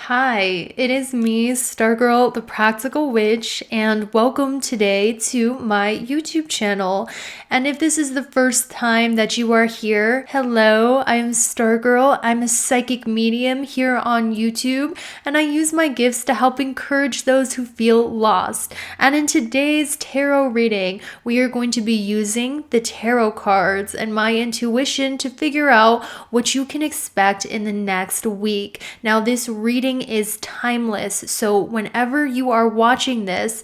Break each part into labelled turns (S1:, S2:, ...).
S1: Hi, it is me, Stargirl, the Practical Witch, and welcome today to my YouTube channel. And if this is the first time that you are here, hello, I'm Stargirl. I'm a psychic medium here on YouTube, and I use my gifts to help encourage those who feel lost. And in today's tarot reading, we are going to be using the tarot cards and my intuition to figure out what you can expect in the next week. Now, this reading is timeless, so whenever you are watching this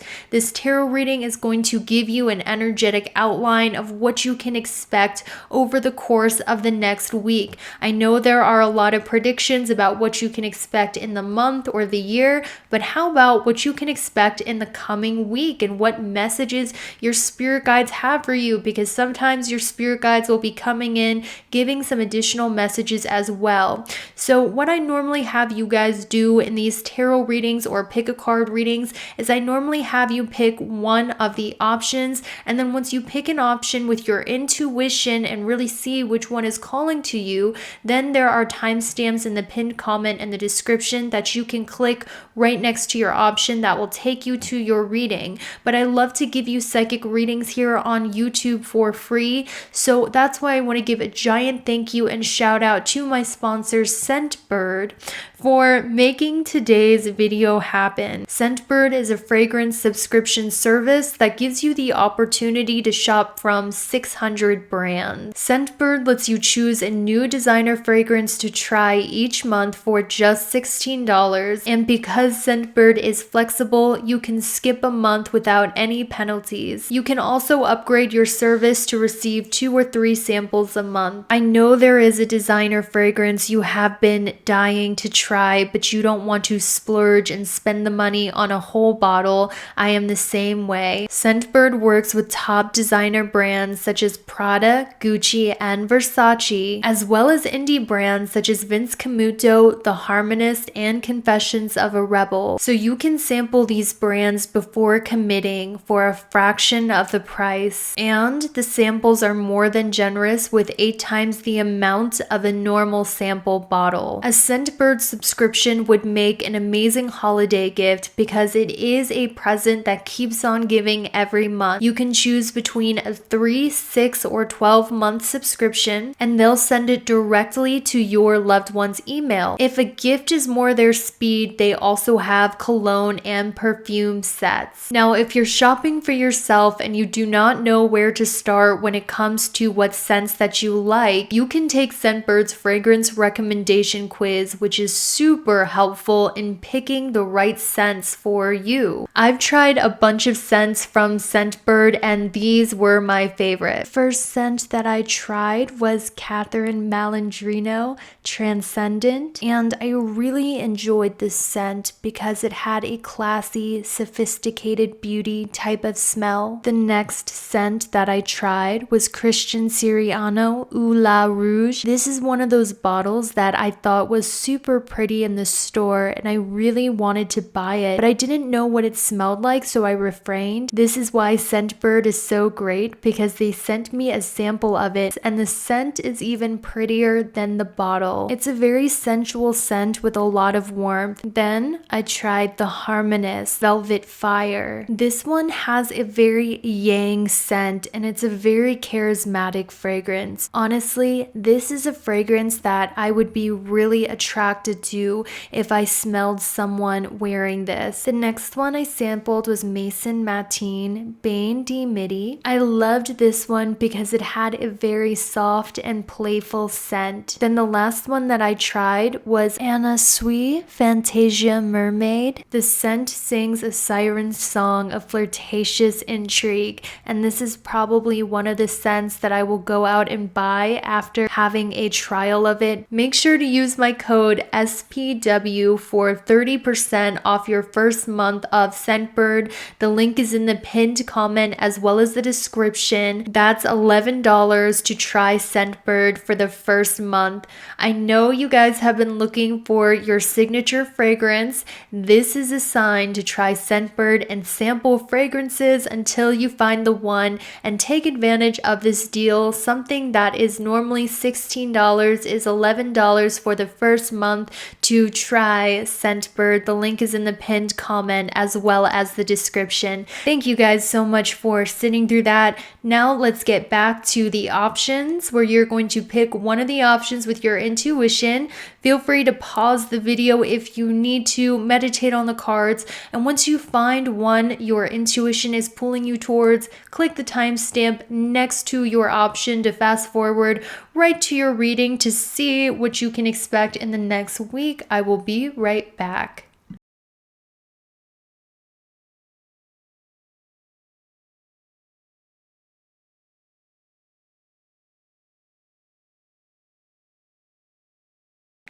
S1: tarot reading is going to give you an energetic outline of what you can expect over the course of the next week. I know there are a lot of predictions about what you can expect in the month or the year, but how about what you can expect in the coming week and what messages your spirit guides have for you? Because sometimes your spirit guides will be coming in giving some additional messages as well. So what I normally have you guys do in these tarot readings or pick a card readings is I normally have you pick one of the options, and then once you pick an option with your intuition and really see which one is calling to you, then there are timestamps in the pinned comment and the description that you can click right next to your option that will take you to your reading. But I love to give you psychic readings here on YouTube for free, so that's why I want to give a giant thank you and shout out to my sponsor Scentbird for making today's video happen. Scentbird is a fragrance subscription service that gives you the opportunity to shop from 600 brands. Scentbird lets you choose a new designer fragrance to try each month for just $16, and because Scentbird is flexible, you can skip a month without any penalties. You can also upgrade your service to receive 2 or 3 samples a month. I know there is a designer fragrance you have been dying to try, but you don't want to splurge and spend the money on a whole bottle. I am the same way. Scentbird works with top designer brands such as Prada, Gucci, and Versace, as well as indie brands such as Vince Camuto, The Harmonist, and Confessions of a Rebel. So you can sample these brands before committing for a fraction of the price. And the samples are more than generous with 8 times the amount of a normal sample bottle. A Scentbird subscription would make an amazing holiday gift because it is a present that keeps on giving every month. You can choose between a 3, 6, or 12-month subscription, and they'll send it directly to your loved one's email. If a gift is more their speed, they also have cologne and perfume sets. Now, if you're shopping for yourself and you do not know where to start when it comes to what scents that you like, you can take Scentbird's fragrance recommendation quiz, which is super helpful in picking the right scents for you. I've tried a bunch of scents from Scentbird, and these were my favorite. First scent that I tried was Catherine Malandrino Transcendent, and I really enjoyed this scent because it had a classy, sophisticated beauty type of smell. The next scent that I tried was Christian Siriano Eau La Rouge. This is one of those bottles that I thought was super pretty in the store, and I really wanted to buy it, but I didn't know what it smelled like, so I refrained. This is why Scentbird is so great, because they sent me a sample of it, and the scent is even prettier than the bottle. It's a very sensual scent with a lot of warmth. Then I tried the Harmonist Velvet Fire. This one has a very yang scent, and it's a very charismatic fragrance. Honestly, this is a fragrance that I would be really attracted to if I smelled someone wearing this. The next one I sampled was Mason Matin Bane de Midi. I loved this one because it had a very soft and playful scent. Then the last one that I tried was Anna Sui Fantasia Mermaid. The scent sings a siren song of flirtatious intrigue, and this is probably one of the scents that I will go out and buy after having a trial of it. Make sure to use my code SPW for 30% off your first month of Scentbird. The link is in the pinned comment as well as the description. That's $11 to try Scentbird for the first month. I know you guys have been looking for your signature fragrance. This is a sign to try Scentbird and sample fragrances until you find the one and take advantage of this deal. Something that is normally $16 is $11 for the first month to try try Scentbird. The link is in the pinned comment as well as the description. Thank you guys so much for sitting through that. Now let's get back to the options where you're going to pick one of the options with your intuition. Feel free to pause the video if you need to, meditate on the cards, and once you find one your intuition is pulling you towards, click the timestamp next to your option to fast forward right to your reading to see what you can expect in the next week. I will be right back.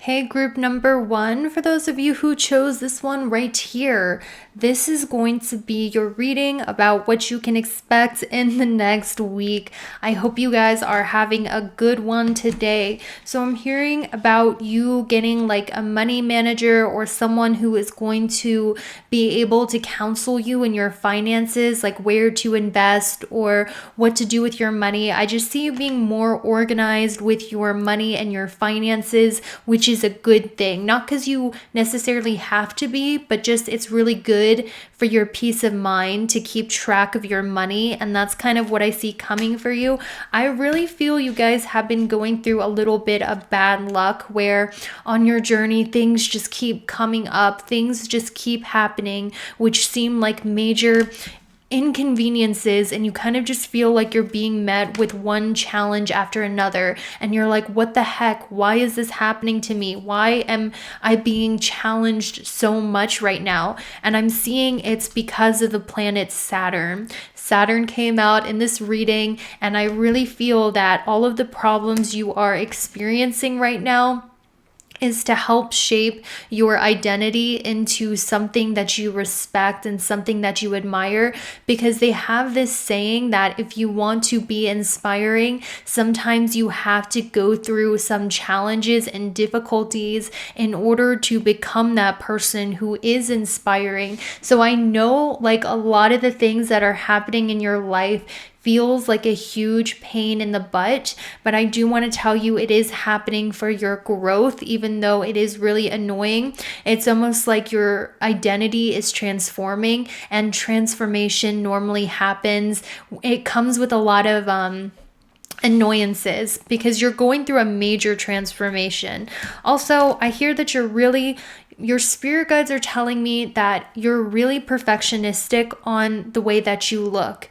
S1: Hey, group number one, for those of you who chose this one right here, this is going to be your reading about what you can expect in the next week. I hope you guys are having a good one today. So I'm hearing about you getting like a money manager or someone who is going to be able to counsel you in your finances, like where to invest or what to do with your money. I just see you being more organized with your money and your finances, which is a good thing. Not because you necessarily have to be, but just it's really good for your peace of mind to keep track of your money. And that's kind of what I see coming for you. I really feel you guys have been going through a little bit of bad luck where on your journey, things just keep coming up, things just keep happening, which seem like major inconveniences, and you kind of just feel like you're being met with one challenge after another, and you're like, what the heck, why is this happening to me? Why am I being challenged so much right now? And I'm seeing it's because of the planet Saturn. Saturn came out in this reading, and I really feel that all of the problems you are experiencing right now is to help shape your identity into something that you respect and something that you admire, because they have this saying that if you want to be inspiring, sometimes you have to go through some challenges and difficulties in order to become that person who is inspiring. So I know like a lot of the things that are happening in your life feels like a huge pain in the butt, but I do want to tell you it is happening for your growth, even though it is really annoying. It's almost like your identity is transforming, and transformation normally happens. It comes with a lot of annoyances because you're going through a major transformation. Also, I hear that your spirit guides are telling me that you're really perfectionistic on the way that you look.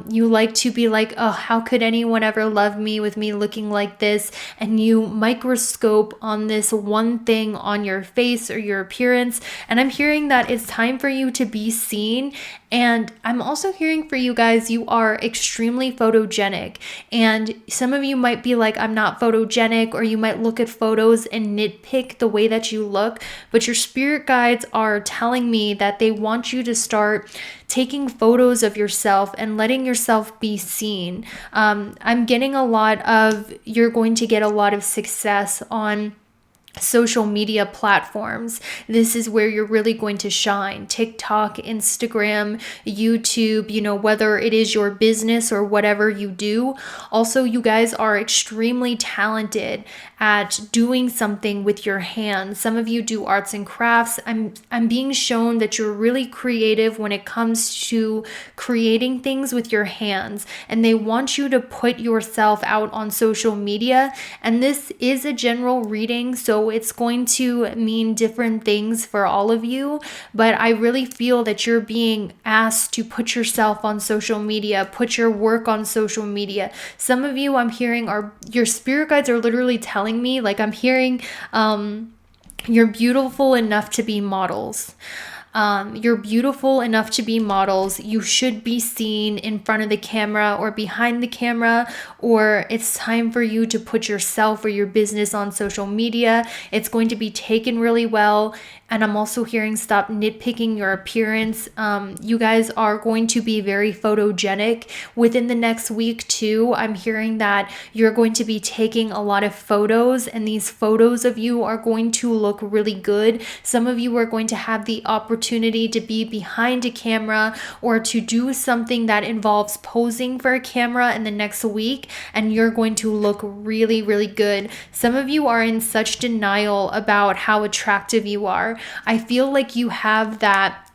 S1: You like to be like, oh, how could anyone ever love me with me looking like this? And you microscope on this one thing on your face or your appearance. And I'm hearing that it's time for you to be seen. And I'm also hearing for you guys, you are extremely photogenic. And some of you might be like, I'm not photogenic, or you might look at photos and nitpick the way that you look. But your spirit guides are telling me that they want you to start taking photos of yourself and letting yourself be seen. I'm getting a lot of, you're going to get a lot of success on social media platforms. This is where you're really going to shine. TikTok, Instagram, YouTube, whether it is your business or whatever you do. Also, you guys are extremely talented at doing something with your hands. Some of you do arts and crafts. I'm being shown that you're really creative when it comes to creating things with your hands, and they want you to put yourself out on social media. And this is a general reading, so it's going to mean different things for all of you, but I really feel that you're being asked to put yourself on social media, put your work on social media. Some of you I'm hearing are, your spirit guides are literally telling me, like I'm hearing, you're beautiful enough to be models. You're beautiful enough to be models. You should be seen in front of the camera or behind the camera, or it's time for you to put yourself or your business on social media. It's going to be taken really well. And I'm also hearing stop nitpicking your appearance. You guys are going to be very photogenic within the next week too. I'm hearing that you're going to be taking a lot of photos, and these photos of you are going to look really good. Some of you are going to have the opportunity to be behind a camera or to do something that involves posing for a camera in the next week, and you're going to look really, really good. Some of you are in such denial about how attractive you are. I feel like you have that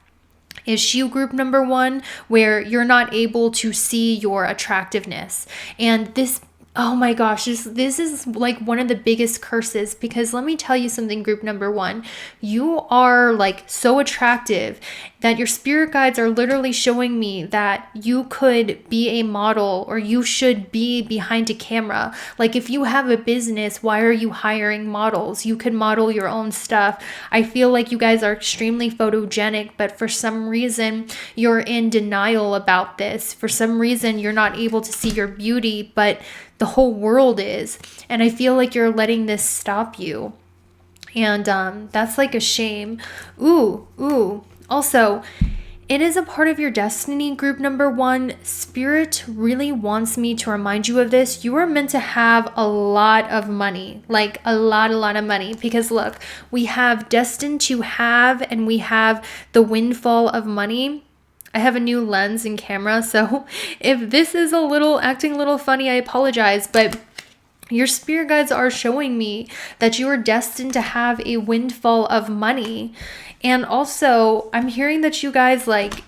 S1: issue, group number one, where you're not able to see your attractiveness. And this, oh my gosh, this is like one of the biggest curses, because let me tell you something, group number one, you are like so attractive that your spirit guides are literally showing me that you could be a model, or you should be behind a camera. Like if you have a business, why are you hiring models? You could model your own stuff. I feel like you guys are extremely photogenic, but for some reason you're in denial about this. For some reason you're not able to see your beauty, but the whole world is. And I feel like you're letting this stop you. And that's like a shame. Ooh. Also, it is a part of your destiny, group number one. Spirit really wants me to remind you of this. You are meant to have a lot of money, like a lot of money. Because look, we have destined to have, and we have the windfall of money. I have a new lens and camera, so if this is acting a little funny, I apologize, but your spirit guides are showing me that you are destined to have a windfall of money. And also, I'm hearing that you guys, like,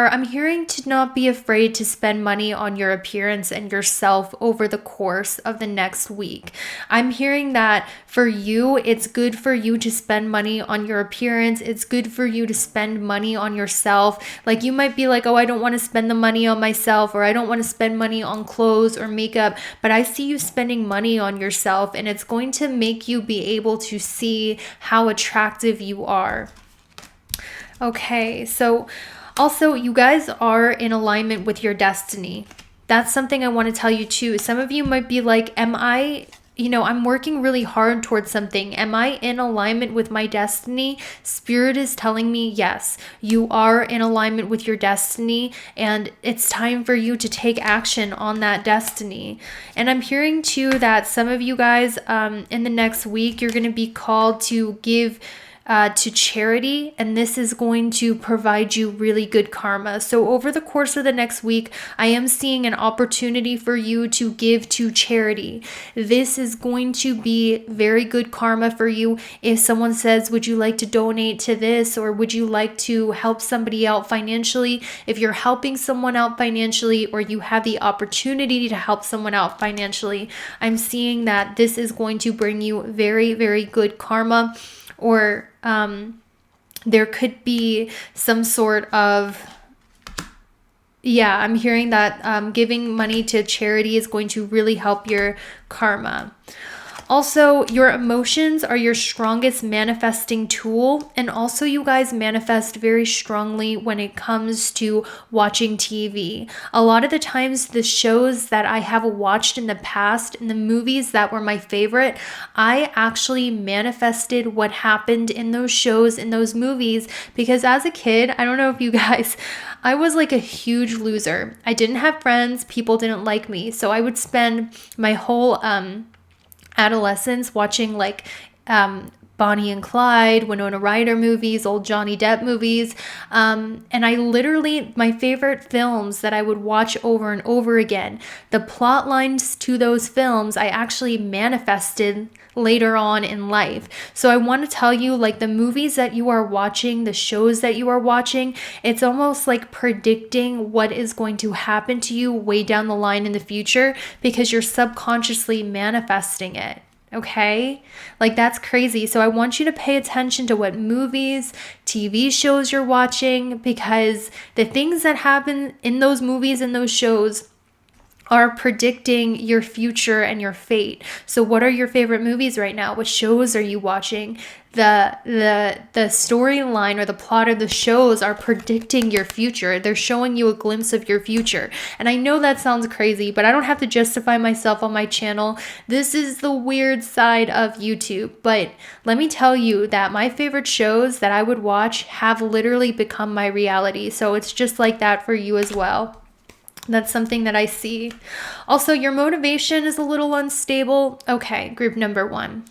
S1: I'm hearing to not be afraid to spend money on your appearance and yourself over the course of the next week. I'm hearing that for you, it's good for you to spend money on your appearance. It's good for you to spend money on yourself. Like you might be like, oh, I don't want to spend the money on myself, or I don't want to spend money on clothes or makeup, but I see you spending money on yourself, and it's going to make you be able to see how attractive you are. Okay, so also, you guys are in alignment with your destiny. That's something I want to tell you too. Some of you might be like, I'm working really hard towards something. Am I in alignment with my destiny? Spirit is telling me, yes, you are in alignment with your destiny, and it's time for you to take action on that destiny. And I'm hearing too that some of you guys in the next week, you're going to be called to give to charity, and this is going to provide you really good karma. So over the course of the next week, I am seeing an opportunity for you to give to charity. This is going to be very good karma for you. If someone says, would you like to donate to this, or would you like to help somebody out financially? If you're helping someone out financially, or you have the opportunity to help someone out financially, I'm seeing that this is going to bring you very, very good karma. Or there could be some sort of, I'm hearing that giving money to charity is going to really help your karma. Also, your emotions are your strongest manifesting tool. And also, you guys manifest very strongly when it comes to watching TV. A lot of the times, the shows that I have watched in the past, and the movies that were my favorite, I actually manifested what happened in those shows, in those movies. Because as a kid, I don't know if you guys, I was like a huge loser. I didn't have friends. People didn't like me. So I would spend my whole adolescence watching like Bonnie and Clyde, Winona Ryder movies, old Johnny Depp movies. And I literally, my favorite films that I would watch over and over again, the plot lines to those films, I actually manifested later on in life. So I want to tell you, like, the movies that you are watching, the shows that you are watching, it's almost like predicting what is going to happen to you way down the line in the future, because you're subconsciously manifesting it. Okay? Like, that's crazy. So I want you to pay attention to what movies, TV shows you're watching, because the things that happen in those movies and those shows are predicting your future and your fate. So what are your favorite movies right now? What shows are you watching? The storyline or the plot of the shows are predicting your future. They're showing you a glimpse of your future. And I know that sounds crazy, but I don't have to justify myself on my channel. This is the weird side of YouTube. But let me tell you that my favorite shows that I would watch have literally become my reality. So it's just like that for you as well. That's something that I see. Also, your motivation is a little unstable. Okay, group number 1.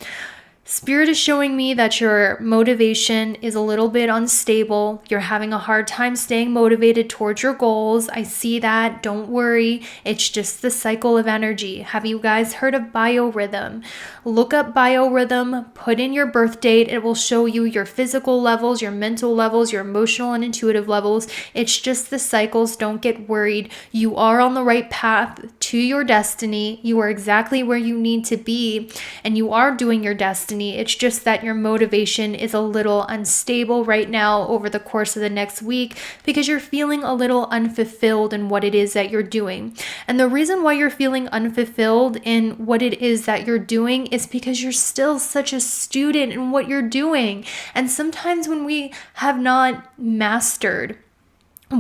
S1: Spirit is showing me that your motivation is a little bit unstable. You're having a hard time staying motivated towards your goals. I see that. Don't worry. It's just the cycle of energy. Have you guys heard of biorhythm? Look up biorhythm, put in your birth date. It will show you your physical levels, your mental levels, your emotional and intuitive levels. It's just the cycles. Don't get worried. You are on the right path to your destiny. You are exactly where you need to be, and you are doing your destiny. It's just that your motivation is a little unstable right now over the course of the next week because you're feeling a little unfulfilled in what it is that you're doing. And the reason why you're feeling unfulfilled in what it is that you're doing is because you're still such a student in what you're doing. And sometimes when we have not mastered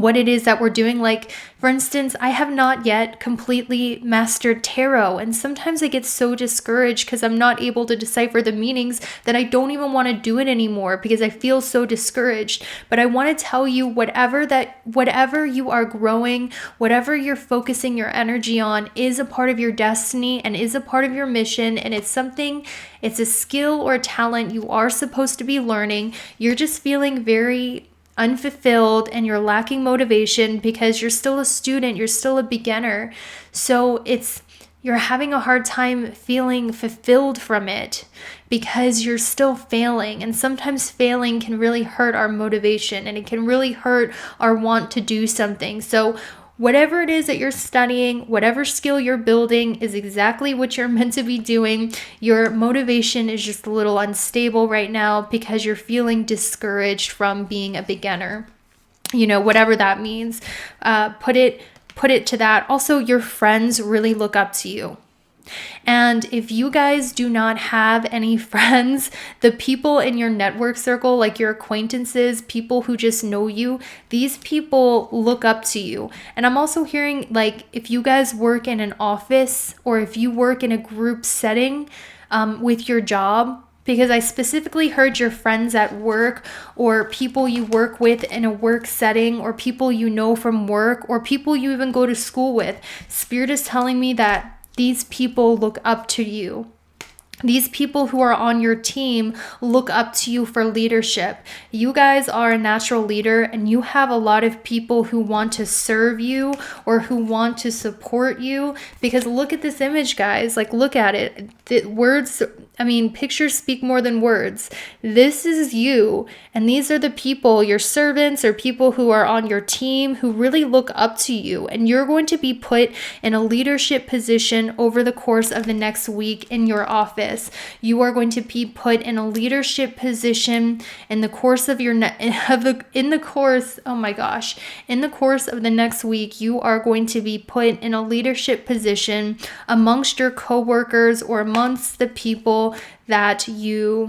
S1: what it is that we're doing. Like, for instance, I have not yet completely mastered tarot, and sometimes I get so discouraged because I'm not able to decipher the meanings that I don't even want to do it anymore because I feel so discouraged. But I want to tell you, whatever you are growing, whatever you're focusing your energy on is a part of your destiny and is a part of your mission, and it's a skill or a talent you are supposed to be learning. You're just feeling very unfulfilled and you're lacking motivation because you're still a student, you're still a beginner. So you're having a hard time feeling fulfilled from it because you're still failing. And sometimes failing can really hurt our motivation and it can really hurt our want to do something. So whatever it is that you're studying, whatever skill you're building is exactly what you're meant to be doing. Your motivation is just a little unstable right now because you're feeling discouraged from being a beginner. Whatever that means, put it to that. Also, your friends really look up to you. And if you guys do not have any friends, the people in your network circle, like your acquaintances, people who just know you, these people look up to you. And I'm also hearing, like, if you guys work in an office or if you work in a group setting with your job, because I specifically heard your friends at work or people you work with in a work setting or people you know from work or people you even go to school with. Spirit is telling me that these people look up to you. These people who are on your team look up to you for leadership. You guys are a natural leader and you have a lot of people who want to serve you or who want to support you, because look at this image, guys. Like, look at it. Pictures speak more than words. This is you, and these are the people, your servants or people who are on your team who really look up to you, and you're going to be put in a leadership position over the course of the next week in your office. You are going to be put in a leadership position in the course of in the course of the next week. You are going to be put in a leadership position amongst your coworkers or amongst the people that you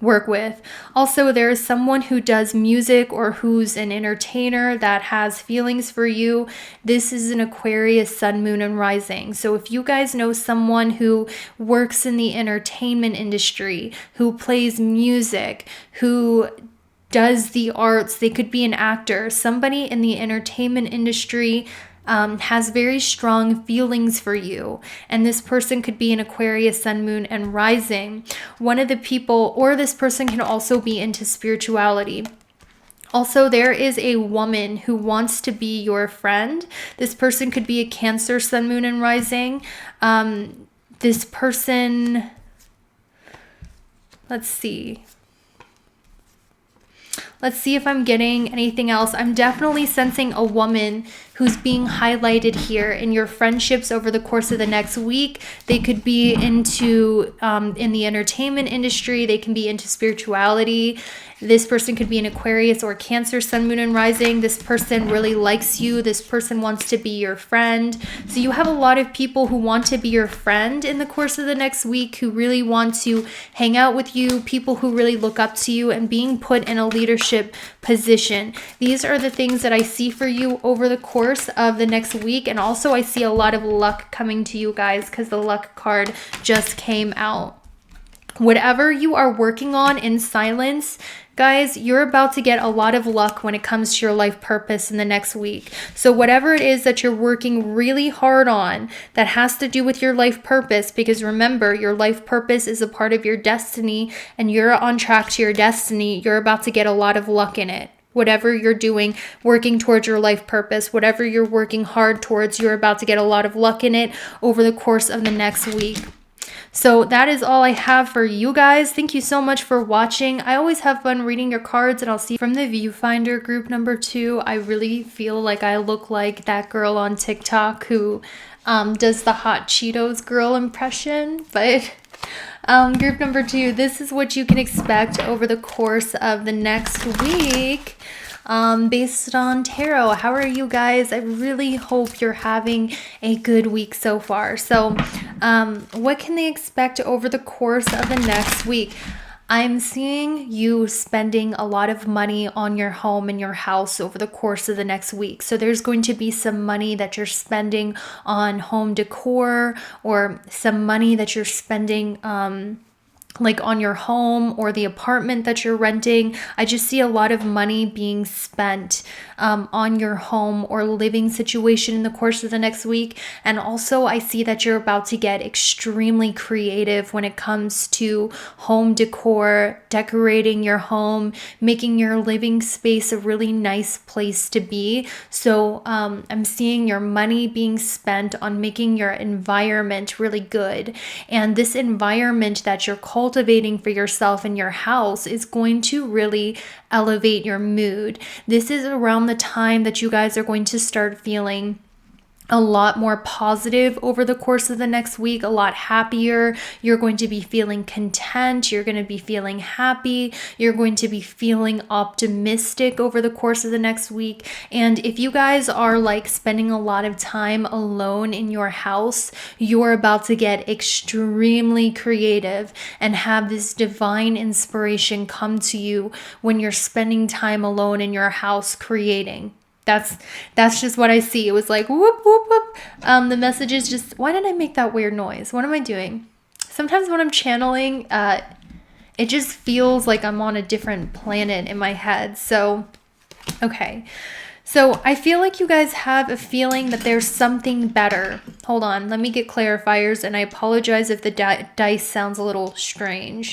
S1: work with. Also, there is someone who does music or who's an entertainer that has feelings for you. This is an Aquarius sun, moon, and rising. So if you guys know someone who works in the entertainment industry, who plays music, who does the arts, they could be an actor, somebody in the entertainment industry has very strong feelings for you, and this person could be an Aquarius sun, moon, and rising. One of the people, or this person can also be into spirituality. Also, there is a woman who wants to be your friend. This person could be a Cancer sun, moon, and rising. This person, let's see if I'm getting anything else. I'm definitely sensing a woman who's being highlighted here in your friendships over the course of the next week. They could be into in the entertainment industry. They can be into spirituality. This person could be an Aquarius or Cancer, Sun, Moon, and Rising. This person really likes you. This person wants to be your friend. So you have a lot of people who want to be your friend in the course of the next week, who really want to hang out with you, people who really look up to you, and being put in a leadership position. These are the things that I see for you over the course of the next week. And also I see a lot of luck coming to you guys because the luck card just came out. Whatever you are working on in silence, guys, you're about to get a lot of luck when it comes to your life purpose in the next week. So whatever it is that you're working really hard on that has to do with your life purpose, because remember, your life purpose is a part of your destiny and you're on track to your destiny, you're about to get a lot of luck in it. Whatever you're doing, working towards your life purpose, whatever you're working hard towards, you're about to get a lot of luck in it over the course of the next week. So that is all I have for you guys. Thank you so much for watching. I always have fun reading your cards, and I'll see you from the viewfinder group number 2. I really feel like I look like that girl on TikTok who does the hot Cheetos girl impression. But group number 2, this is what you can expect over the course of the next week. Based on tarot. How are you guys? I really hope you're having a good week so far. So what can they expect over the course of the next week? I'm seeing you spending a lot of money on your home and your house over the course of the next week. So there's going to be some money that you're spending on home decor, or some money that you're spending like on your home or the apartment that you're renting. I just see a lot of money being spent on your home or living situation in the course of the next week. And also I see that you're about to get extremely creative when it comes to home decor, decorating your home, making your living space a really nice place to be. So I'm seeing your money being spent on making your environment really good. And this environment that you're cultivating for yourself in your house is going to really elevate your mood. This is around the time that you guys are going to start feeling a lot more positive over the course of the next week, a lot happier. You're going to be feeling content. You're going to be feeling happy. You're going to be feeling optimistic over the course of the next week. And if you guys are like spending a lot of time alone in your house, you're about to get extremely creative and have this divine inspiration come to you when you're spending time alone in your house creating. That's just what I see. It was like whoop whoop whoop. The message is just, why did I make that weird noise? What am I doing? Sometimes when I'm channeling, it just feels like I'm on a different planet in my head. So, okay. So I feel like you guys have a feeling that there's something better. Hold on, let me get clarifiers, and I apologize if the dice sounds a little strange.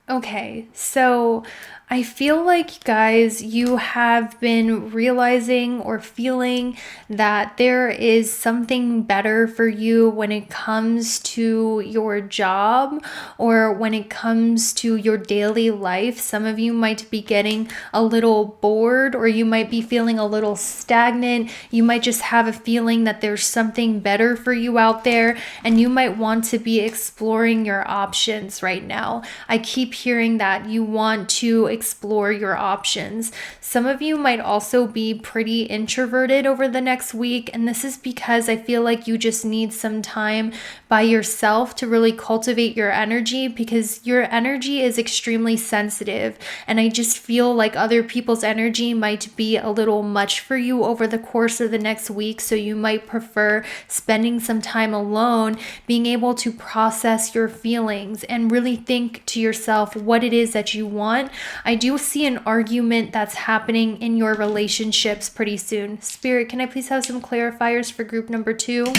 S1: Okay, so I feel like, guys, you have been realizing or feeling that there is something better for you when it comes to your job or when it comes to your daily life. Some of you might be getting a little bored, or you might be feeling a little stagnant. You might just have a feeling that there's something better for you out there, and you might want to be exploring your options right now. I keep hearing that you want to explore your options. Some of you might also be pretty introverted over the next week, and this is because I feel like you just need some time by yourself to really cultivate your energy, because your energy is extremely sensitive, and I just feel like other people's energy might be a little much for you over the course of the next week. So you might prefer spending some time alone, being able to process your feelings and really think to yourself what it is that you want. I do see an argument that's happening in your relationships pretty soon. Spirit, can I please have some clarifiers for group number 2?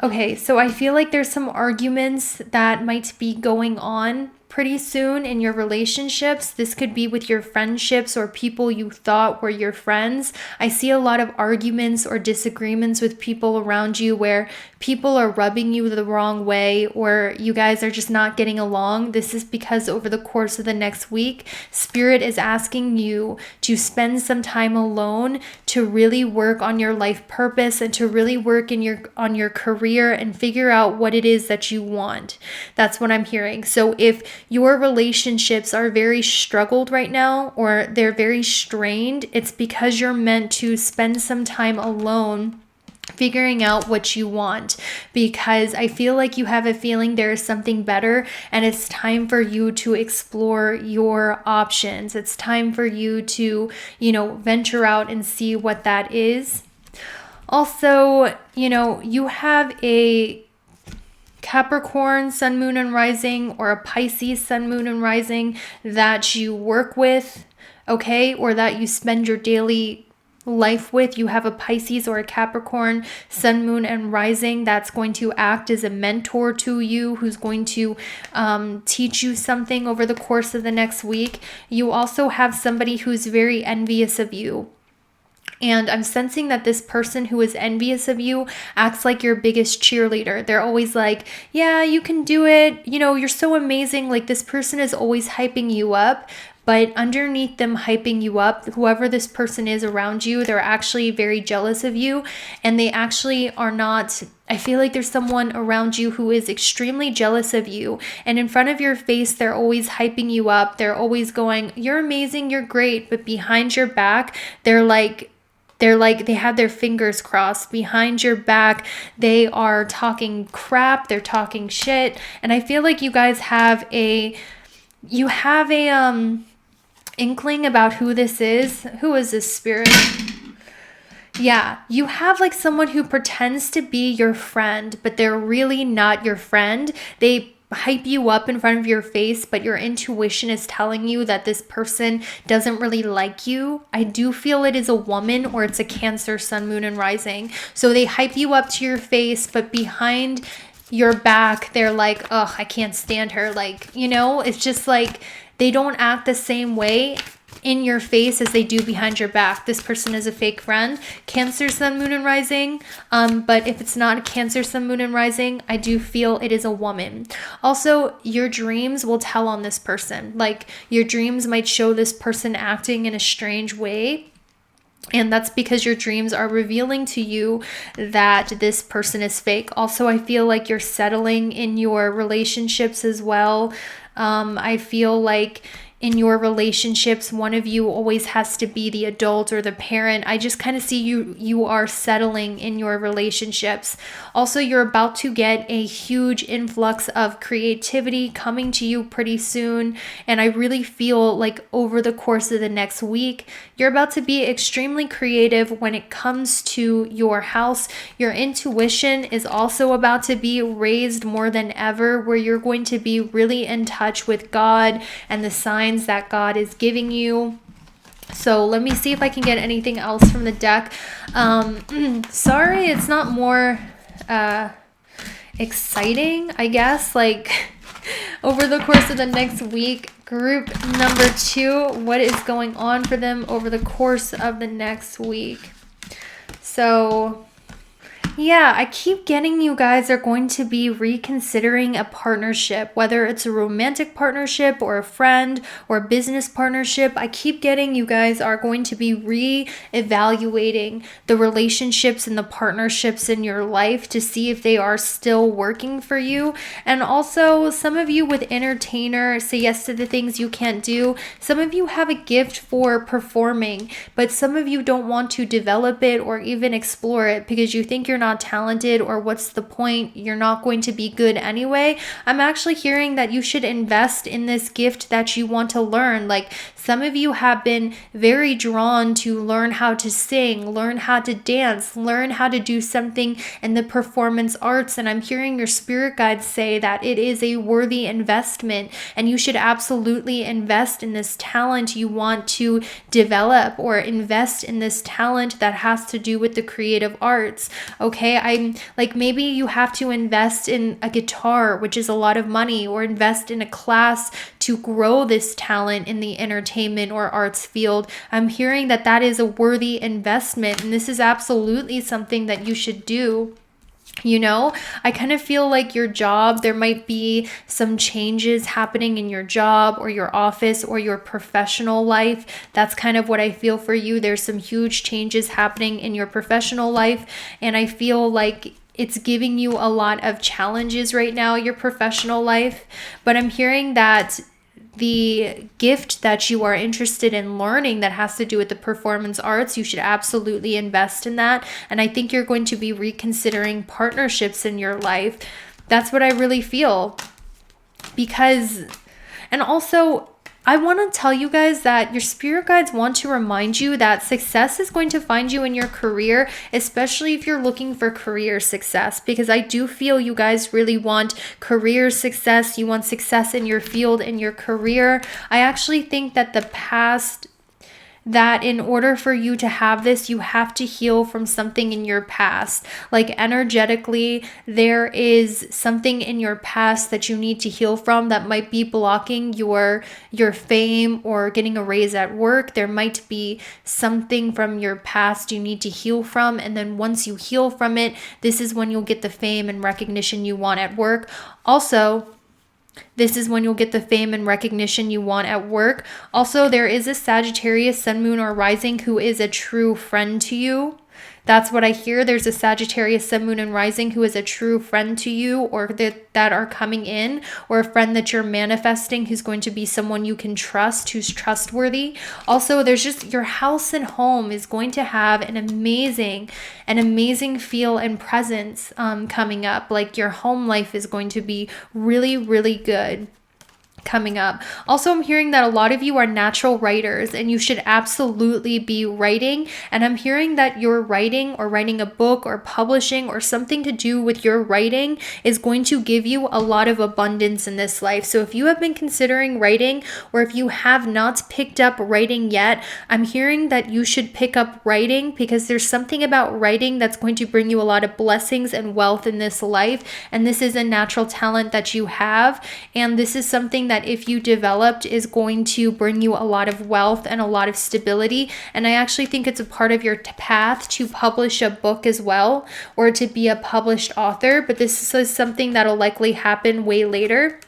S1: Okay, so I feel like there's some arguments that might be going on pretty soon in your relationships. This could be with your friendships or people you thought were your friends. I see a lot of arguments or disagreements with people around you where people are rubbing you the wrong way or you guys are just not getting along. This is because over the course of the next week, Spirit is asking you to spend some time alone to really work on your life purpose and to really work on your career and figure out what it is that you want. That's what I'm hearing. So if your relationships are very struggled right now or they're very strained, it's because you're meant to spend some time alone figuring out what you want, because I feel like you have a feeling there is something better and it's time for you to explore your options. It's time for you to, venture out and see what that is. Also, you have a Capricorn sun, moon, and rising or a Pisces sun, moon, and rising that you work with, okay, or that you spend your daily life with. You have a Pisces or a Capricorn sun, moon, and rising that's going to act as a mentor to you, who's going to teach you something over the course of the next week. You also have somebody who's very envious of you. And I'm sensing that this person who is envious of you acts like your biggest cheerleader. They're always like, yeah, you can do it. You're so amazing. Like, this person is always hyping you up. But underneath them hyping you up, whoever this person is around you, they're actually very jealous of you. And they actually are not, I feel like there's someone around you who is extremely jealous of you. And in front of your face, they're always hyping you up. They're always going, you're amazing, you're great. But behind your back, they have their fingers crossed. Behind your back, they are talking crap, they're talking shit. And I feel like you guys have a inkling about who this is. Who is this, Spirit? Yeah, you have like someone who pretends to be your friend, but they're really not your friend. They hype you up in front of your face, but your intuition is telling you that this person doesn't really like you. I do feel it is a woman or it's a Cancer sun, moon, and rising. So they hype you up to your face, but behind your back, they're like, ugh, I can't stand her. Like, it's just like they don't act the same way in your face as they do behind your back. This person is a fake friend. Cancer sun, moon, and rising. But if it's not a Cancer sun, moon, and rising, I do feel it is a woman. Also, your dreams will tell on this person. Like, your dreams might show this person acting in a strange way. And that's because your dreams are revealing to you that this person is fake. Also, I feel like you're settling in your relationships as well. I feel like in your relationships, one of you always has to be the adult or the parent. I just kind of see you are settling in your relationships. Also, you're about to get a huge influx of creativity coming to you pretty soon. And I really feel like over the course of the next week, you're about to be extremely creative when it comes to your house. Your intuition is also about to be raised more than ever, where you're going to be really in touch with God and the signs that God is giving you. So let me see if I can get anything else from the deck. Sorry, it's not more exciting, I guess. Like, over the course of the next week, group number 2, what is going on for them over the course of the next week? So yeah, I keep getting you guys are going to be reconsidering a partnership, whether it's a romantic partnership or a friend or a business partnership. I keep getting you guys are going to be re-evaluating the relationships and the partnerships in your life to see if they are still working for you. And also, some of you with entertainer, say yes to the things you can't do. Some of you have a gift for performing, but some of you don't want to develop it or even explore it because you think you're not talented, or what's the point? You're not going to be good anyway. I'm actually hearing that you should invest in this gift that you want to learn. Like, some of you have been very drawn to learn how to sing, learn how to dance, learn how to do something in the performance arts. And I'm hearing your spirit guides say that it is a worthy investment and you should absolutely invest in this talent you want to develop, or invest in this talent that has to do with the creative arts. Okay. okay? I'm like, maybe you have to invest in a guitar, which is a lot of money, or invest in a class to grow this talent in the entertainment or arts field. I'm hearing that that is a worthy investment, and this is absolutely something that you should do. You know, I kind of feel like your job, there might be some changes happening in your job or your office or your professional life. That's kind of what I feel for you. There's some huge changes happening in your professional life, and I feel like it's giving you a lot of challenges right now, your professional life. But I'm hearing that the gift that you are interested in learning that has to do with the performance arts, you should absolutely invest in that. And I think you're going to be reconsidering partnerships in your life. That's what I really feel. Because, and also, I want to tell you guys that your spirit guides want to remind you that success is going to find you in your career, especially if you're looking for career success, because I do feel you guys really want career success. You want success in your field, in your career. I actually think that that in order for you to have this, you have to heal from something in your past. Like energetically, there is something in your past that you need to heal from that might be blocking your fame or getting a raise at work. There might be something from your past you need to heal from, and then once you heal from it, this is when you'll get the fame and recognition you want at work. Also, this is when you'll get the fame and recognition you want at work. Also, there is a Sagittarius, Sun, Moon, or Rising who is a true friend to you. That's what I hear. There's a Sagittarius, Sun, Moon, and Rising who is a true friend to you, or that are coming in, or a friend that you're manifesting who's going to be someone you can trust, who's trustworthy. Also, there's just your house and home is going to have an amazing feel and presence coming up. Like your home life is going to be really, really good coming up. Also, I'm hearing that a lot of you are natural writers and you should absolutely be writing. And I'm hearing that your writing or writing a book or publishing or something to do with your writing is going to give you a lot of abundance in this life. So if you have been considering writing, or if you have not picked up writing yet, I'm hearing that you should pick up writing, because there's something about writing that's going to bring you a lot of blessings and wealth in this life. And this is a natural talent that you have. And this is something that if you developed is going to bring you a lot of wealth and a lot of stability. And I actually think it's a part of your path to publish a book as well, or to be a published author. But this is something that'll likely happen way later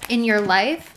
S1: in your life.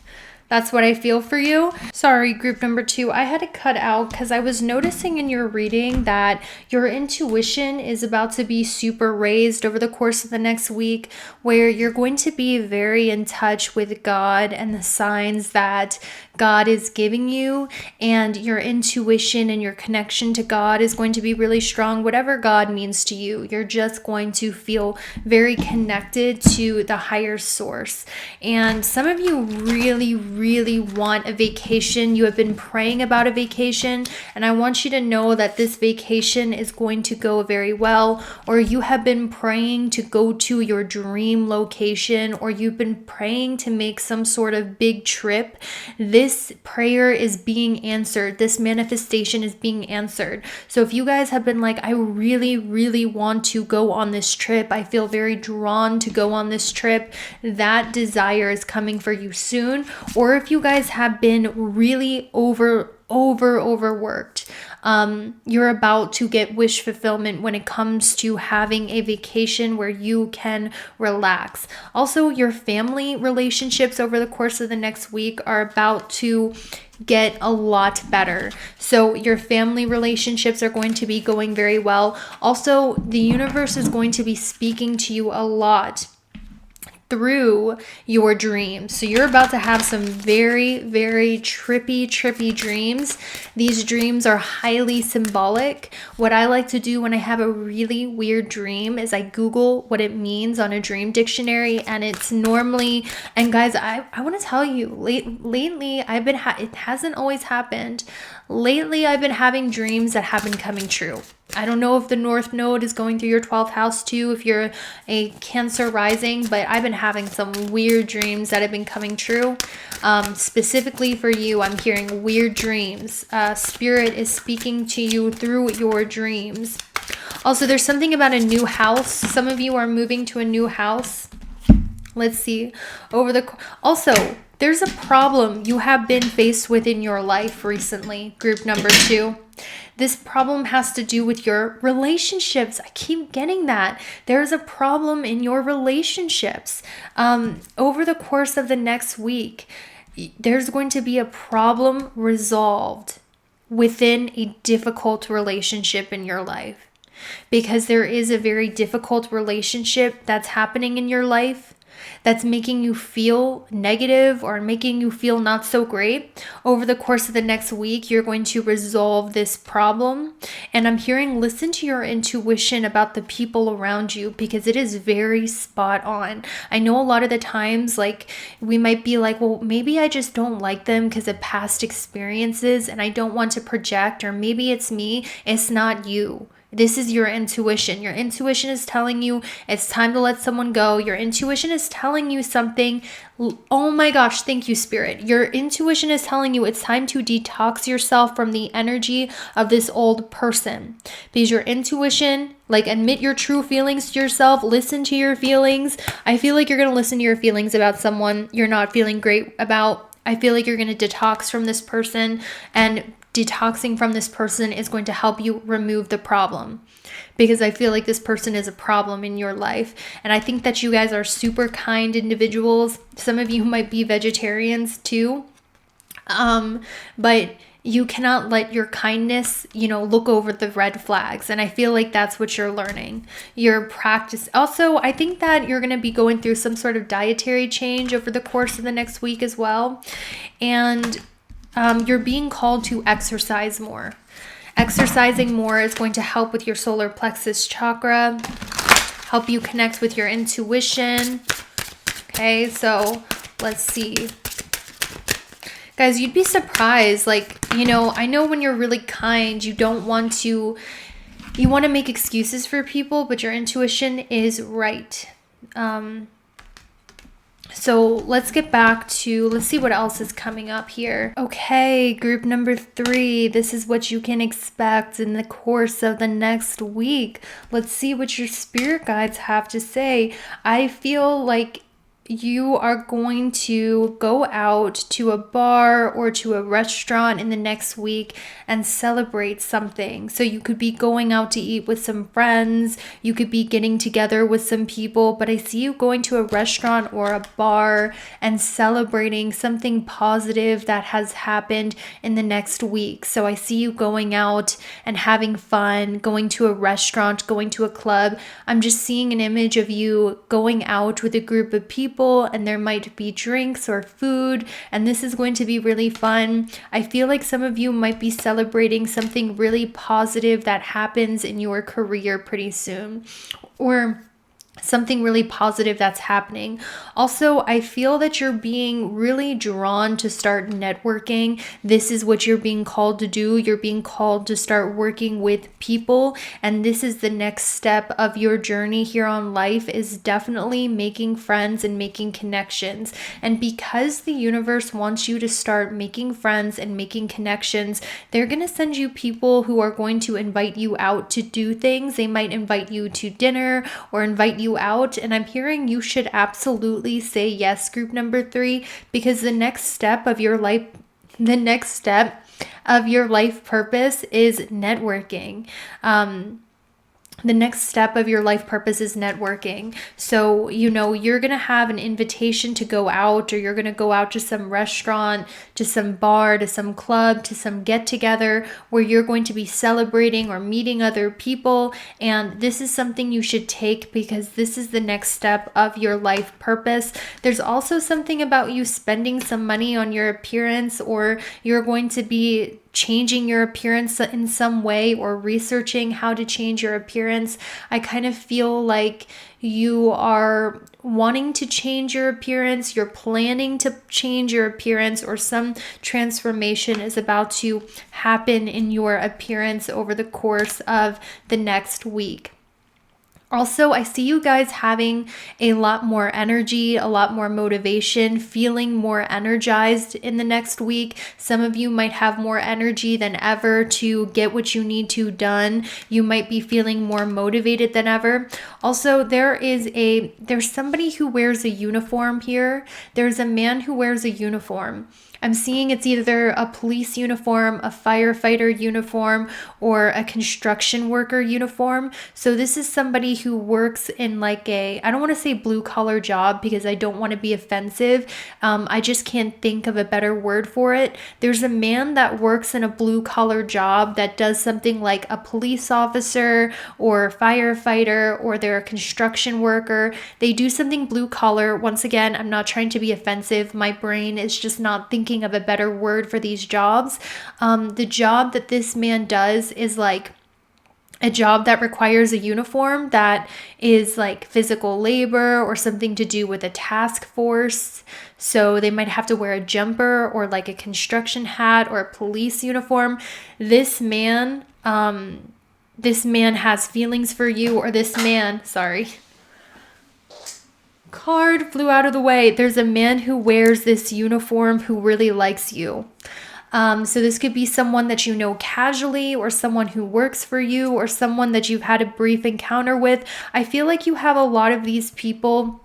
S1: That's what I feel for you. Sorry, group number 2. I had to cut out because I was noticing in your reading that your intuition is about to be super raised over the course of the next week, where you're going to be very in touch with God and the signs that God is giving you, and your intuition and your connection to God is going to be really strong. Whatever God means to you, you're just going to feel very connected to the higher source. And some of you really want a vacation. You have been praying about a vacation, and I want you to know that this vacation is going to go very well. Or you have been praying to go to your dream location, or you've been praying to make some sort of big trip. This prayer is being answered. This manifestation is being answered. So if you guys have been like, I really want to go on this trip, I feel very drawn to go on this trip, that desire is coming for you soon. Or if you guys have been really overworked, you're about to get wish fulfillment when it comes to having a vacation where you can relax. Also, your family relationships over the course of the next week are about to get a lot better. So your family relationships are going to be going very well. Also, the universe is going to be speaking to you a lot through your dreams. So you're about to have some very trippy dreams. These dreams are highly symbolic. What I like to do when I have a really weird dream is I Google what it means on a dream dictionary, and it's normally, and guys, I want to tell you, lately I've been, it hasn't always happened. Lately I've been having dreams that have been coming true. I don't know if the North Node is going through your 12th house too, if you're a Cancer rising, but I've been having some weird dreams that have been coming true. Specifically for you, I'm hearing weird dreams. Spirit is speaking to you through your dreams. Also, there's something about a new house. Some of you are moving to a new house. Let's see. Also, there's a problem you have been faced with in your life recently, group number 2. This problem has to do with your relationships. I keep getting that. There's a problem in your relationships. Over the course of the next week, there's going to be a problem resolved within a difficult relationship in your life. Because there is a very difficult relationship that's happening in your life that's making you feel negative or making you feel not so great. Over the course of the next week, you're going to resolve this problem. And I'm hearing, listen to your intuition about the people around you, because it is very spot on. I know a lot of the times, like, we might be like, well, maybe I just don't like them because of past experiences and I don't want to project, or maybe it's me. It's not you. This is your intuition. Your intuition is telling you it's time to let someone go. Your intuition is telling you something. Oh my gosh, thank you, Spirit. Your intuition is telling you it's time to detox yourself from the energy of this old person. Because your intuition, like, admit your true feelings to yourself. Listen to your feelings. I feel like you're going to listen to your feelings about someone you're not feeling great about. I feel like you're going to detox from this person, and detoxing from this person is going to help you remove the problem, because I feel like this person is a problem in your life. And I think that you guys are super kind individuals. Some of you might be vegetarians too. But you cannot let your kindness, look over the red flags. And I feel like that's what you're learning. Your practice. Also, I think that you're going to be going through some sort of dietary change over the course of the next week as well. And you're being called to exercise more. Exercising more is going to help with your solar plexus chakra, help you connect with your intuition. Okay, so let's see. Guys, you'd be surprised. Like, I know when you're really kind, you want to make excuses for people, but your intuition is right. So let's get back to, let's see what else is coming up here. Okay, group number 3, this is what you can expect in the course of the next week. Let's see what your spirit guides have to say. I feel like you are going to go out to a bar or to a restaurant in the next week and celebrate something. So you could be going out to eat with some friends, you could be getting together with some people, but I see you going to a restaurant or a bar and celebrating something positive that has happened in the next week. So I see you going out and having fun, going to a restaurant, going to a club. I'm just seeing an image of you going out with a group of people, and there might be drinks or food, and this is going to be really fun. I feel like some of you might be celebrating something really positive that happens in your career pretty soon, or something really positive that's happening. Also, I feel that you're being really drawn to start networking. This is what you're being called to do. You're being called to start working with people, and this is the next step of your journey here on life, is definitely making friends and making connections. And because the universe wants you to start making friends and making connections, they're going to send you people who are going to invite you out to do things. They might invite you to dinner or invite you out, and I'm hearing you should absolutely say yes, group number 3, because the next step of your life purpose is networking. The next step of your life purpose is networking. So, you're going to have an invitation to go out, or you're going to go out to some restaurant, to some bar, to some club, to some get together where you're going to be celebrating or meeting other people. And this is something you should take, because this is the next step of your life purpose. There's also something about you spending some money on your appearance, or you're going to be changing your appearance in some way, or researching how to change your appearance. I kind of feel like you are wanting to change your appearance, you're planning to change your appearance, or some transformation is about to happen in your appearance over the course of the next week. Also, I see you guys having a lot more energy, a lot more motivation, feeling more energized in the next week. Some of you might have more energy than ever to get what you need to done. You might be feeling more motivated than ever. Also, there's somebody who wears a uniform here. There's a man who wears a uniform. I'm seeing it's either a police uniform, a firefighter uniform, or a construction worker uniform. So this is somebody who works in like I don't want to say blue collar job because I don't want to be offensive. I just can't think of a better word for it. There's a man that works in a blue collar job that does something like a police officer or a firefighter, or they're a construction worker. They do something blue collar. Once again, I'm not trying to be offensive. My brain is just not thinking of a better word for these jobs. The job that this man does is like a job that requires a uniform, that is like physical labor or something to do with a task force. So they might have to wear a jumper or like a construction hat or a police uniform. This man has feelings for you, or this man, sorry. Card flew out of the way. There's a man who wears this uniform who really likes you. So this could be someone that you know casually, or someone who works for you, or someone that you've had a brief encounter with. I feel like you have a lot of these people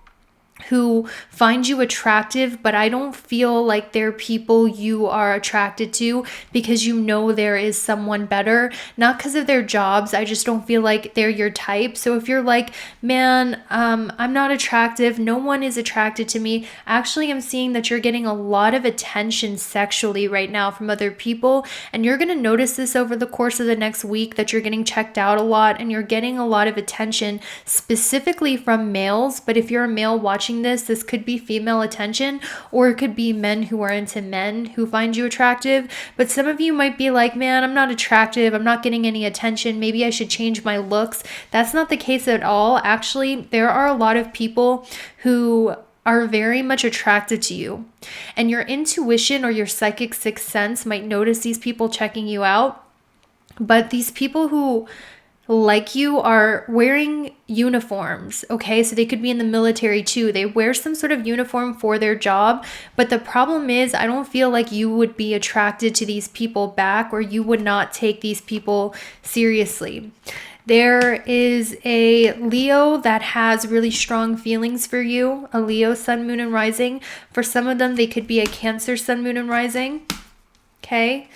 S1: who find you attractive, but I don't feel like they're people you are attracted to because you know there is someone better, not because of their jobs. I just don't feel like they're your type. So if you're like, man, I'm not attractive, no one is attracted to me, actually I'm seeing that you're getting a lot of attention sexually right now from other people, and you're going to notice this over the course of the next week, that you're getting checked out a lot and you're getting a lot of attention specifically from males. But if you're a male watching this could be female attention, or it could be men who are into men who find you attractive. But some of you might be like, man, I'm not attractive, I'm not getting any attention, maybe I should change my looks. That's not the case at all. Actually, there are a lot of people who are very much attracted to you, and your intuition or your psychic sixth sense might notice these people checking you out. But these people who like you are wearing uniforms, okay? So they could be in the military too. They wear some sort of uniform for their job. But the problem is, I don't feel like you would be attracted to these people back, or you would not take these people seriously. There is a Leo that has really strong feelings for you, a Leo sun, moon, and rising. For some of them, they could be a Cancer sun, moon, and rising, okay?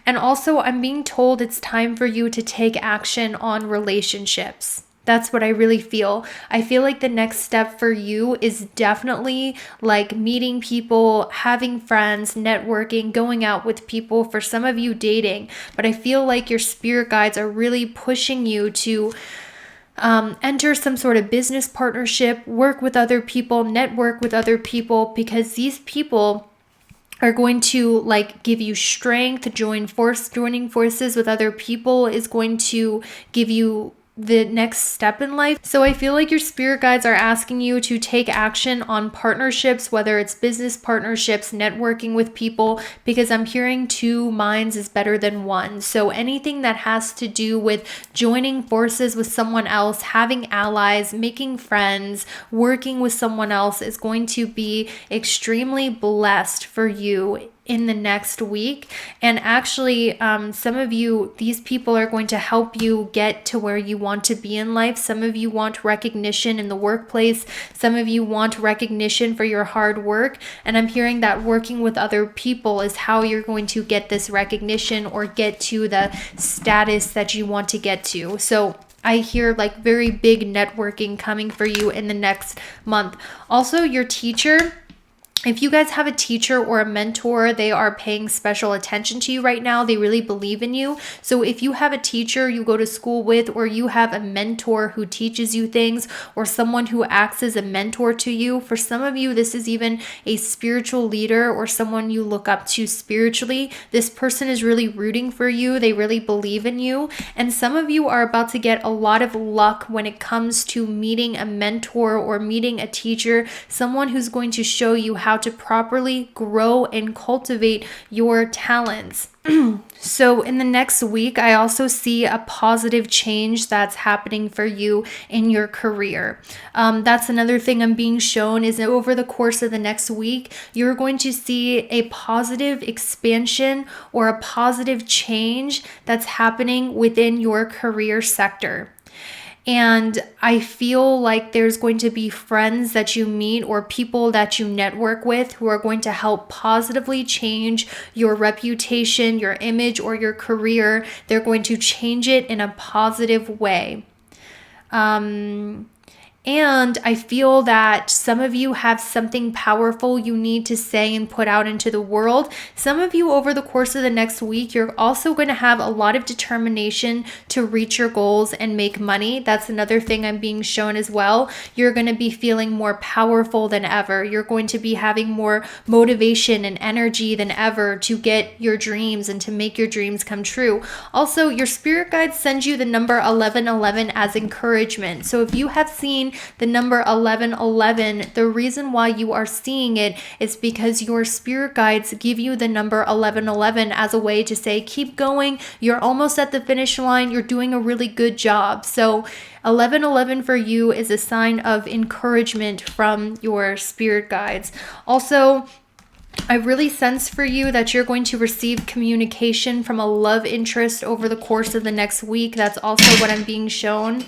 S1: And also, I'm being told it's time for you to take action on relationships. That's what I really feel. I feel like the next step for you is definitely like meeting people, having friends, networking, going out with people. For some of you, dating. But I feel like your spirit guides are really pushing you to enter some sort of business partnership, work with other people, network with other people, because these people are going to like give you strength. Joining forces with other people is going to give you the next step in life. So I feel like your spirit guides are asking you to take action on partnerships, whether it's business partnerships, networking with people, because I'm hearing two minds is better than one. So anything that has to do with joining forces with someone else, having allies, making friends, working with someone else is going to be extremely blessed for you in the next week. And actually, some of you, these people are going to help you get to where you want to be in life. Some of you want recognition in the workplace. Some of you want recognition for your hard work. And I'm hearing that working with other people is how you're going to get this recognition or get to the status that you want to get to. So I hear like very big networking coming for you in the next month. Also, your teacher, if you guys have a teacher or a mentor, they are paying special attention to you right now. They really believe in you. So if you have a teacher you go to school with, or you have a mentor who teaches you things, or someone who acts as a mentor to you, for some of you, this is even a spiritual leader or someone you look up to spiritually. This person is really rooting for you. They really believe in you. And some of you are about to get a lot of luck when it comes to meeting a mentor or meeting a teacher, someone who's going to show you how how to properly grow and cultivate your talents. So in the next week, I also see a positive change that's happening for you in your career. That's another thing I'm being shown is that over the course of the next week, you're going to see a positive expansion or a positive change that's happening within your career sector. And I feel like there's going to be friends that you meet or people that you network with who are going to help positively change your reputation, your image, or your career. They're going to change it in a positive way. And I feel that some of you have something powerful you need to say and put out into the world. Some of you over the course of the next week, you're also going to have a lot of determination to reach your goals and make money. That's another thing I'm being shown as well. You're going to be feeling more powerful than ever. You're going to be having more motivation and energy than ever to get your dreams and to make your dreams come true. Also, your spirit guides send you the number 1111 as encouragement. So if you have seen the number 1111, the reason why you are seeing it is because your spirit guides give you the number 1111 as a way to say, keep going, you're almost at the finish line, you're doing a really good job. So 1111 for you is a sign of encouragement from your spirit guides. Also, I really sense for you that you're going to receive communication from a love interest over the course of the next week. That's also what I'm being shown.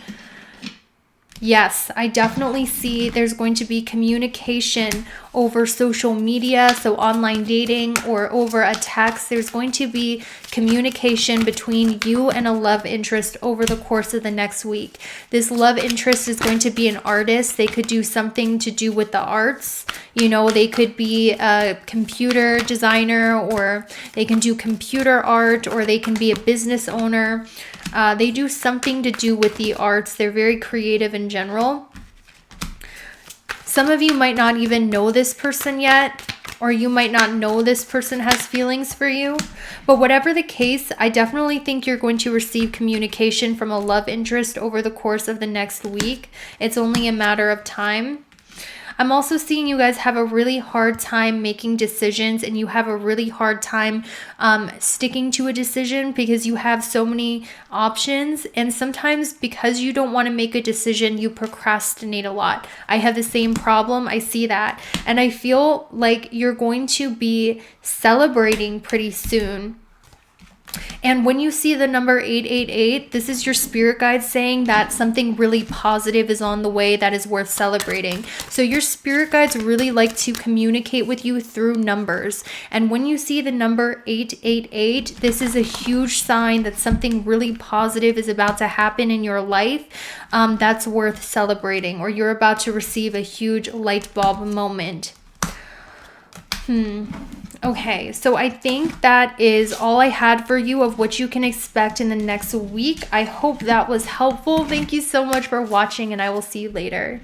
S1: Yes, I definitely see there's going to be communication over social media, so online dating or over a text. There's going to be communication between you and a love interest over the course of the next week. This love interest is going to be an artist. They could do something to do with the arts. You know, they could be a computer designer, or they can do computer art, or they can be a business owner. They do something to do with the arts. They're very creative in general. Some of you might not even know this person yet, or you might not know this person has feelings for you. But whatever the case, I definitely think you're going to receive communication from a love interest over the course of the next week. It's only a matter of time. I'm also seeing you guys have a really hard time making decisions, and you have a really hard time sticking to a decision because you have so many options. And sometimes because you don't want to make a decision, you procrastinate a lot. I have the same problem. I see that. And I feel like you're going to be celebrating pretty soon. And when you see the number 888, this is your spirit guide saying that something really positive is on the way that is worth celebrating. So your spirit guides really like to communicate with you through numbers. And when you see the number 888, this is a huge sign that something really positive is about to happen in your life that's worth celebrating, or you're about to receive a huge light bulb moment. Okay, so I think that is all I had for you of what you can expect in the next week. I hope that was helpful. Thank you so much for watching, and I will see you later.